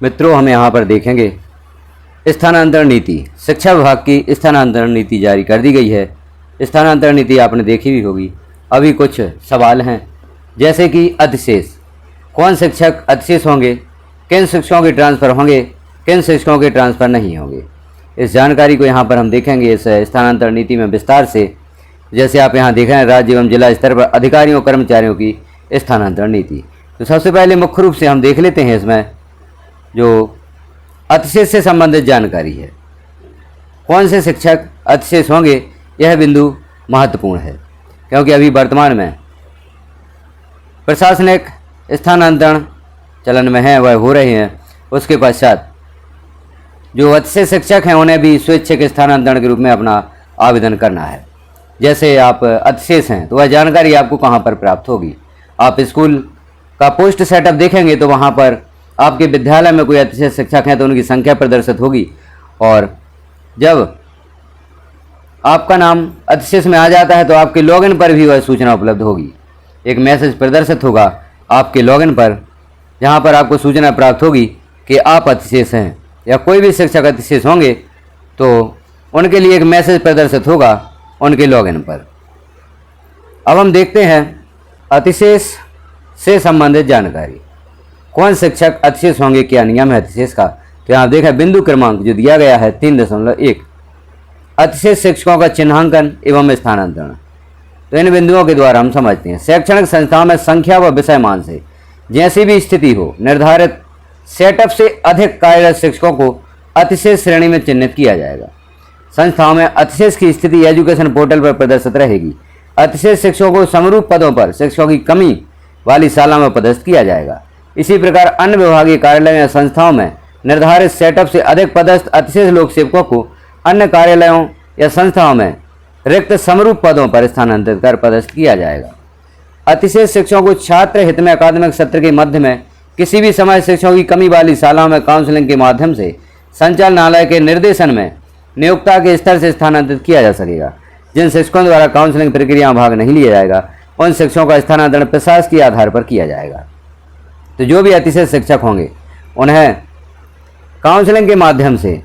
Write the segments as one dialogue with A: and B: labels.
A: मित्रों, हम यहाँ पर देखेंगे स्थानांतरण नीति। शिक्षा विभाग की स्थानांतरण नीति जारी कर दी गई है। स्थानांतरण नीति आपने देखी भी होगी। अभी कुछ सवाल हैं, जैसे कि अतिशेष, कौन शिक्षक अतिशेष होंगे, किन शिक्षकों के ट्रांसफ़र होंगे, किन शिक्षकों के ट्रांसफ़र नहीं होंगे। इस जानकारी को यहाँ पर हम देखेंगे इस स्थानांतरण नीति में विस्तार से। जैसे आप यहाँ देख रहे हैं, राज्य एवं जिला स्तर पर अधिकारियों कर्मचारियों की स्थानांतरण नीति। तो सबसे पहले मुख्य रूप से हम देख लेते हैं इसमें जो अतिशेष से संबंधित जानकारी है। कौन से शिक्षक अतिशेष होंगे, यह बिंदु महत्वपूर्ण है, क्योंकि अभी वर्तमान में प्रशासनिक स्थानांतरण चलन में है, वह हो रहे हैं। उसके पश्चात जो अतिशेष शिक्षक हैं उन्हें भी स्वैच्छिक स्थानांतरण के रूप में अपना आवेदन करना है। जैसे आप अतिशेष हैं तो वह जानकारी आपको कहाँ पर प्राप्त होगी। आप स्कूल का पोस्ट सेटअप देखेंगे तो वहाँ पर आपके विद्यालय में कोई अतिशेष शिक्षक हैं तो उनकी संख्या प्रदर्शित होगी, और जब आपका नाम अतिशेष में आ जाता है तो आपके लॉगिन पर भी वह सूचना उपलब्ध होगी। एक मैसेज प्रदर्शित होगा आपके लॉगिन पर, जहाँ पर आपको सूचना प्राप्त होगी कि आप अतिशेष हैं या कोई भी शिक्षक अतिशेष होंगे, तो उनके लिए एक मैसेज प्रदर्शित होगा उनके लॉगिन पर। अब हम देखते हैं अतिशेष से संबंधित जानकारी। कौन शिक्षक अतिशेष होंगे, क्या नियम है अतिशेष का। तो यहाँ देखें बिंदु क्रमांक जो दिया गया है 3.1, अतिशेष शिक्षकों का चिन्हांकन एवं स्थानांतरण। तो इन बिंदुओं के द्वारा हम समझते हैं शैक्षणिक संस्थाओं में संख्या व विषय मान से जैसी भी स्थिति हो निर्धारित सेटअप से अधिक कार्यरत शिक्षकों को अतिशेष श्रेणी में चिन्हित किया जाएगा। संस्थाओं में अतिशेष की स्थिति एजुकेशन पोर्टल पर प्रदर्शित रहेगी। अतिशेष शिक्षकों को समरूप पदों पर शिक्षकों की कमी वाली शाला में पदस्थ किया जाएगा। इसी प्रकार अन्य विभागीय कार्यालयों या संस्थाओं में निर्धारित सेटअप से अधिक पदस्थ अतिशेष लोक सेवकों को अन्य कार्यालयों या संस्थाओं में रिक्त समरूप पदों पर स्थानांतरित कर पदस्थ किया जाएगा। अतिशेष शिक्षकों को छात्र हित में अकादमिक सत्र के मध्य में किसी भी समय शिक्षकों की कमी वाली शालाओं में काउंसलिंग के माध्यम से संचालनालय के निर्देशन में नियोक्ता के स्तर से स्थानांतरित किया जा सकेगा। जिन शिक्षकों द्वारा काउंसलिंग प्रक्रिया में भाग नहीं लिया जाएगा उन शिक्षकों का स्थानांतरण प्रशासकीय आधार पर किया जाएगा। तो जो भी अतिशेष शिक्षक होंगे उन्हें काउंसलिंग के माध्यम से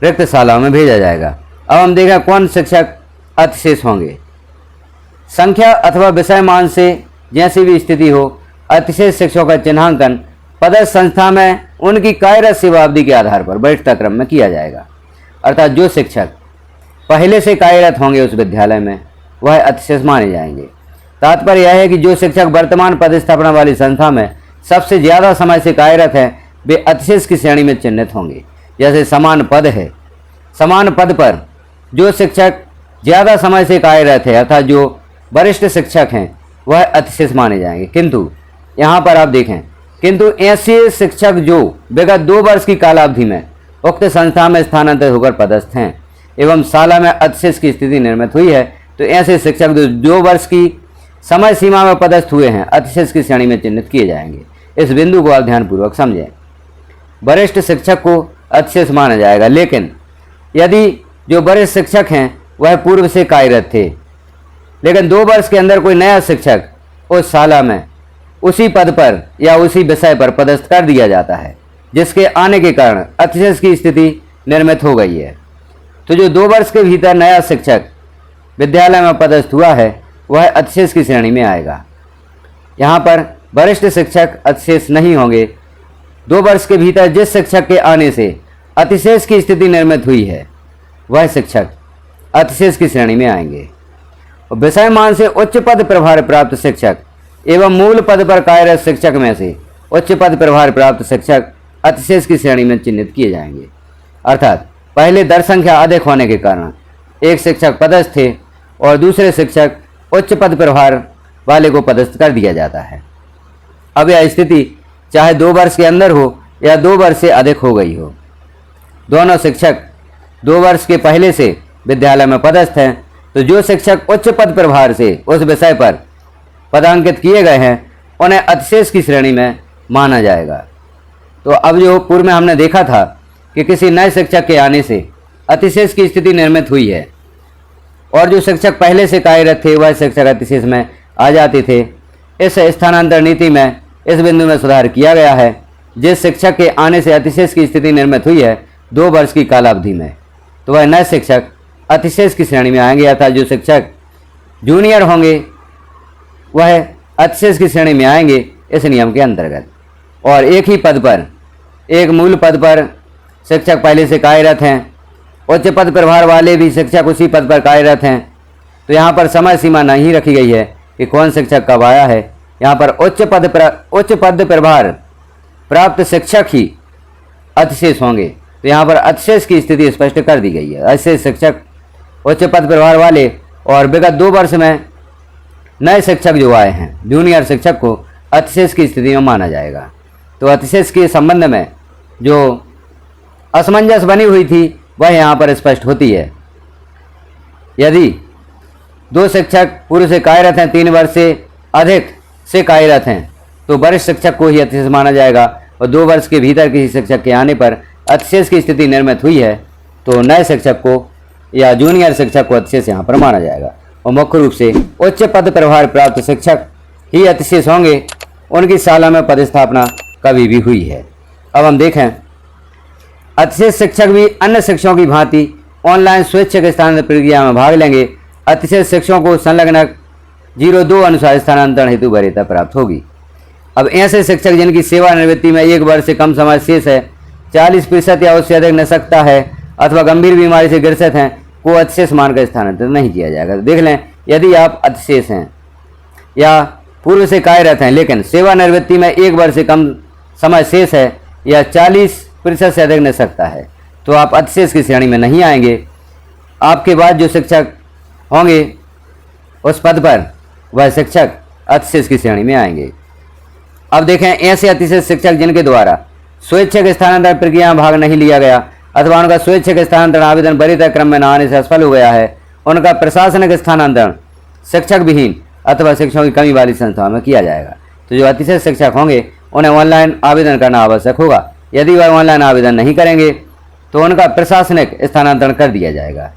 A: रिक्त शालाओं में भेजा जाएगा। अब हम देखें कौन शिक्षक अतिशेष होंगे। संख्या अथवा विषय मान से जैसी भी स्थिति हो अतिशेष शिक्षकों का चिन्हांकन पदस्थ संस्था में उनकी कार्यरत सेवा अवधि के आधार पर वरिष्ठता क्रम में किया जाएगा। अर्थात जो शिक्षक पहले से कार्यरत होंगे उस विद्यालय में वह अतिशेष माने जाएंगे। तात्पर्य यह है कि जो शिक्षक वर्तमान पदस्थापना वाली संस्था में सबसे ज़्यादा समय से कार्यरत हैं वे अतिशेष की श्रेणी में चिन्हित होंगे। जैसे समान पद है, समान पद पर जो शिक्षक ज़्यादा समय से कार्यरत है अर्थात जो वरिष्ठ शिक्षक हैं वह अतिशेष माने जाएंगे। किंतु यहाँ पर आप देखें, किंतु ऐसे शिक्षक जो विगत 2 वर्ष की कालावधि में उक्त संस्था में स्थानांतरित होकर पदस्थ हैं एवं शाला में अतिशेष की स्थिति निर्मित हुई है, तो ऐसे शिक्षक जो 2 वर्ष की समय सीमा में पदस्थ हुए हैं अतिशेष की श्रेणी में चिन्हित किए जाएंगे। इस बिंदु को आप ध्यानपूर्वक समझें। वरिष्ठ शिक्षक को अतिशेष माना जाएगा, लेकिन यदि जो वरिष्ठ शिक्षक हैं वह पूर्व से कार्यरत थे लेकिन 2 वर्ष के अंदर कोई नया शिक्षक उस शाला में उसी पद पर या उसी विषय पर पदस्थ कर दिया जाता है, जिसके आने के कारण अतिशेष की स्थिति निर्मित हो गई है, तो जो 2 वर्ष के भीतर नया शिक्षक विद्यालय में पदस्थ हुआ है वह अतिशेष की श्रेणी में आएगा। यहाँ पर वरिष्ठ शिक्षक अतिशेष नहीं होंगे। 2 वर्ष के भीतर जिस शिक्षक के आने से अतिशेष की स्थिति निर्मित हुई है वह शिक्षक अतिशेष की श्रेणी में आएंगे। विषय मान से उच्च पद प्रभार प्राप्त शिक्षक एवं मूल पद पर कार्यरत शिक्षक में से उच्च पद प्रभार प्राप्त शिक्षक अतिशेष की श्रेणी में चिन्हित किए जाएंगे। अर्थात पहले दर संख्या अधिक होने के कारण एक शिक्षक पदस्थ थे और दूसरे शिक्षक उच्च पद प्रभार वाले को पदस्थ कर दिया जाता है। अब यह स्थिति चाहे 2 वर्ष के अंदर हो या 2 वर्ष से अधिक हो गई हो, दोनों शिक्षक 2 वर्ष के पहले से विद्यालय में पदस्थ हैं, तो जो शिक्षक उच्च पद प्रभार से उस विषय पर पदांकित किए गए हैं उन्हें अतिशेष की श्रेणी में माना जाएगा। तो अब जो पूर्व में हमने देखा था कि किसी नए शिक्षक के आने से अतिशेष की स्थिति निर्मित हुई है और जो शिक्षक पहले से कार्यरत थे वह शिक्षक अतिशेष में आ जाते थे। इस स्थानांतरण नीति में इस बिंदु में सुधार किया गया है जिस शिक्षक के आने से अतिशेष की स्थिति निर्मित हुई है 2 वर्ष की कालावधि में, तो वह नए शिक्षक अतिशेष की श्रेणी में आएंगे, अर्थात जो शिक्षक जूनियर होंगे वह अतिशेष की श्रेणी में आएंगे इस नियम के अंतर्गत। और एक ही पद पर, एक मूल पद पर शिक्षक पहले से कार्यरत हैं, उच्च पद प्रभार वाले भी शिक्षक उसी पद पर कार्यरत हैं, तो यहाँ पर समय सीमा नहीं रखी गई है कि कौन शिक्षक कब आया है। यहाँ पर उच्च पद प्रभार प्राप्त शिक्षक ही अतिशेष होंगे, तो यहाँ पर अतिशेष की स्थिति स्पष्ट कर दी गई है। ऐसे शिक्षक उच्च पद प्रभार वाले और विगत 2 वर्ष में नए शिक्षक जो आए हैं, जूनियर शिक्षक को अतिशेष की स्थिति में माना जाएगा। तो अतिशेष के संबंध में जो असमंजस बनी हुई थी वह यहाँ पर स्पष्ट होती है। यदि 2 शिक्षक पूर्व से कार्यरत हैं, 3 वर्ष से अधिक से कार्यरत हैं, तो वरिष्ठ शिक्षक को ही अतिशेष माना जाएगा। और 2 वर्ष के भीतर किसी शिक्षक के आने पर अतिशेष की स्थिति निर्मित हुई है तो नए शिक्षक को या जूनियर शिक्षक को अतिशेष यहाँ पर माना जाएगा। और मुख्य रूप से उच्च पद प्रभार प्राप्त शिक्षक ही अतिशेष होंगे, उनकी शाला में पदस्थापना कभी भी हुई है। अब हम देखें, अतिशेष शिक्षक भी अन्य शिक्षकों की भांति ऑनलाइन स्वैच्छिक स्थानांतरण प्रक्रिया में भाग लेंगे। अतिशेष शिक्षकों को संलग्न 02 अनुसार स्थानांतरण हेतु वरीयता प्राप्त होगी। अब ऐसे शिक्षक जिनकी सेवानिवृत्ति में 1 वर्ष से कम समय शेष है, 40% या उससे अधिक निशक्तता है अथवा गंभीर बीमारी से ग्रसित हैं, को अतिशेष मानकर स्थानांतरित नहीं किया जाएगा। तो देख लें, यदि आप अतिशेष हैं या पूर्व से कार्यरत हैं लेकिन सेवानिवृत्ति में 1 वर्ष से कम समय शेष है या 40% से अधिक निशक्तता है, तो आप अतिशेष की श्रेणी में नहीं आएंगे। आपके बाद जो शिक्षक होंगे उस पद पर वह शिक्षक अतिशेष की श्रेणी में आएंगे। अब देखें, ऐसे अतिशेष शिक्षक जिनके द्वारा स्वैच्छिक स्थानांतरण प्रक्रिया में भाग नहीं लिया गया अथवा उनका स्वैच्छिक स्थानांतरण आवेदन वरीयता क्रम में न आने से असफल हो गया है, उनका प्रशासनिक स्थानांतरण शिक्षक विहीन अथवा शिक्षकों की कमी वाली संस्थाओं में किया जाएगा। तो जो अतिशेष शिक्षक होंगे उन्हें ऑनलाइन आवेदन करना आवश्यक होगा। यदि वह ऑनलाइन आवेदन नहीं करेंगे तो उनका प्रशासनिक स्थानांतरण कर दिया जाएगा।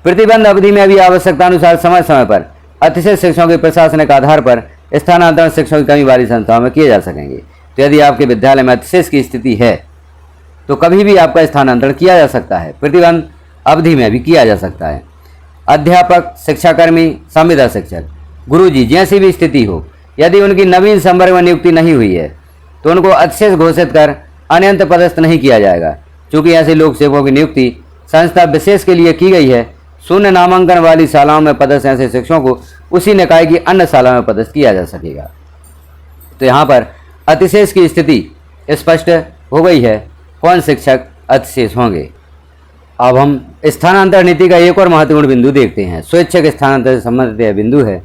A: प्रतिबंध अवधि में भी आवश्यकता अनुसार समय समय पर अतिशेष शिक्षकों के प्रशासनिक आधार पर स्थानांतरण शिक्षकों की कमी वाली संस्थाओं में किए जा सकेंगे। तो यदि आपके विद्यालय में अतिशेष की स्थिति है तो कभी भी आपका स्थानांतरण किया जा सकता है, प्रतिबंध अवधि में भी किया जा सकता है। अध्यापक, शिक्षाकर्मी, संविदा शिक्षक, गुरुजी जैसी भी स्थिति हो, यदि उनकी नवीन संवर्ग में नियुक्ति नहीं हुई है तो उनको अतिशेष घोषित कर अनंत पदस्थ नहीं किया जाएगा। चूँकि ऐसे लोक सेवकों की नियुक्ति संस्था विशेष के लिए की गई है, शून्य नामांकन वाली शालाओं में पदस्थ ऐसे शिक्षकों को उसी निकाय की अन्य शाला में पदस्थ किया जा सकेगा। तो यहाँ पर अतिशेष की स्थिति स्पष्ट हो गई है, कौन शिक्षक अतिशेष होंगे। अब हम स्थानांतरण नीति का एक और महत्वपूर्ण बिंदु देखते हैं। स्वैच्छिक स्थानांतरण से संबंधित यह बिंदु है।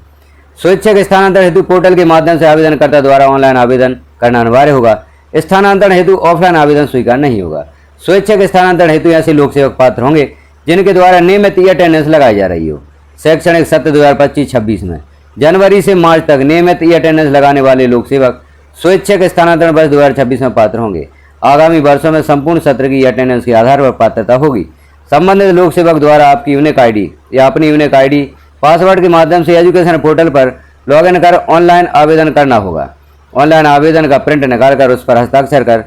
A: स्वैच्छिक स्थानांतरण हेतु पोर्टल के माध्यम से आवेदनकर्ता द्वारा ऑनलाइन आवेदन करना अनिवार्य होगा। स्थानांतरण हेतु ऑफलाइन आवेदन स्वीकार नहीं होगा। स्वैच्छिक स्थानांतरण हेतु ऐसे लोक सेवक पात्र होंगे जिनके द्वारा नियमित ई अटेंडेंस लगाई जा रही हो। शैक्षणिक सत्र 2025-26 में जनवरी से मार्च तक नियमित ई अटेंडेंस लगाने वाले लोक सेवक स्वैच्छिक स्थानांतरण वर्ष 2026 में पात्र होंगे। आगामी वर्षों में संपूर्ण सत्र की अटेंडेंस के आधार पर पात्रता होगी। संबंधित लोक सेवक द्वारा आपकी यूनिक आईडी या अपनी यूनिक आईडी पासवर्ड के माध्यम से एजुकेशन पोर्टल पर लॉगिन कर ऑनलाइन आवेदन करना होगा। ऑनलाइन आवेदन का प्रिंट निकालकर उस पर हस्ताक्षर कर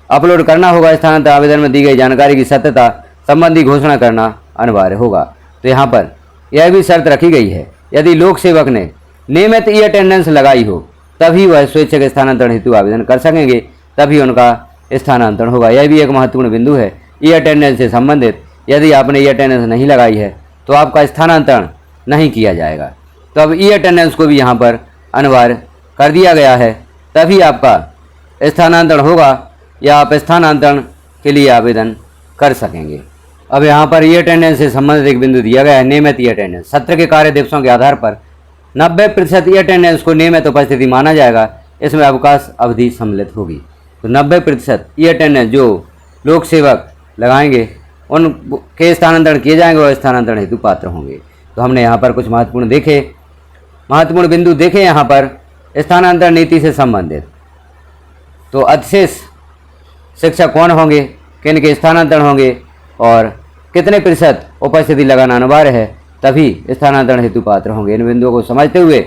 A: अपलोड करना होगा। स्थानांतरण आवेदन में दी गई जानकारी की सत्यता संबंधी घोषणा करना अनिवार्य होगा। तो यहाँ पर यह भी शर्त रखी गई है, यदि लोक सेवक ने नियमित ई अटेंडेंस लगाई हो तभी वह स्वैच्छिक स्थानांतरण हेतु आवेदन कर सकेंगे, तभी उनका स्थानांतरण होगा। यह भी एक महत्वपूर्ण बिंदु है ई अटेंडेंस से संबंधित। यदि आपने ई अटेंडेंस नहीं लगाई है तो आपका स्थानांतरण नहीं किया जाएगा। तो अब ई अटेंडेंस को भी यहाँ पर अनिवार्य कर दिया गया है, तभी आपका स्थानांतरण होगा या आप स्थानांतरण के लिए आवेदन कर सकेंगे। अब यहाँ पर ई अटेंडेंस से संबंधित एक बिंदु दिया गया है, नियमित ई अटेंडेंस। सत्र के कार्य दिवसों के आधार पर 90% ई अटेंडेंस को नियमित उपस्थिति माना जाएगा। इसमें अवकाश अवधि सम्मिलित होगी। तो 90% ई अटेंडेंस जो लोक सेवक लगाएंगे उनके स्थानांतरण किए जाएंगे और स्थानांतरण हेतु पात्र होंगे। तो हमने यहाँ पर कुछ महत्वपूर्ण बिंदु देखे यहाँ पर स्थानांतरण नीति से संबंधित। तो अतिशेष शिक्षक कौन होंगे, किन के स्थानांतरण होंगे और कितने प्रतिशत उपस्थिति लगाना अनिवार्य है, तभी स्थानांतरण हेतु पात्र होंगे। इन बिंदुओं को समझते हुए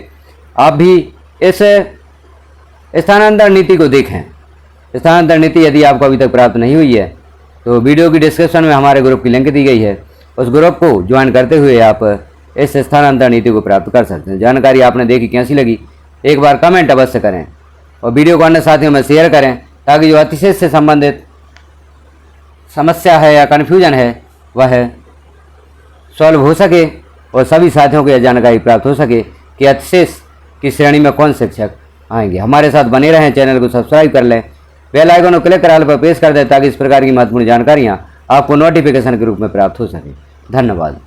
A: आप भी इस स्थानांतरण नीति को देखें स्थानांतरण नीति यदि आपको अभी तक प्राप्त नहीं हुई है तो वीडियो की डिस्क्रिप्शन में हमारे ग्रुप की लिंक दी गई है, उस ग्रुप को ज्वाइन करते हुए आप इस स्थानांतरण नीति को प्राप्त कर सकते हैं। जानकारी आपने देखी, कैसी लगी एक बार कमेंट अवश्य करें और वीडियो को अन्य साथियों में शेयर करें, ताकि जो अतिशेष से संबंधित समस्या है या कन्फ्यूजन है वह सॉल्व हो सके और सभी साथियों को यह जानकारी प्राप्त हो सके कि अतिशेष की श्रेणी में कौन शिक्षक आएंगे। हमारे साथ बने रहें, चैनल को सब्सक्राइब कर लें, बेल आइकन को क्लिक कर ऑल पर प्रेस कर दें, ताकि इस प्रकार की महत्वपूर्ण जानकारियाँ आपको नोटिफिकेशन के रूप में प्राप्त हो सके। धन्यवाद।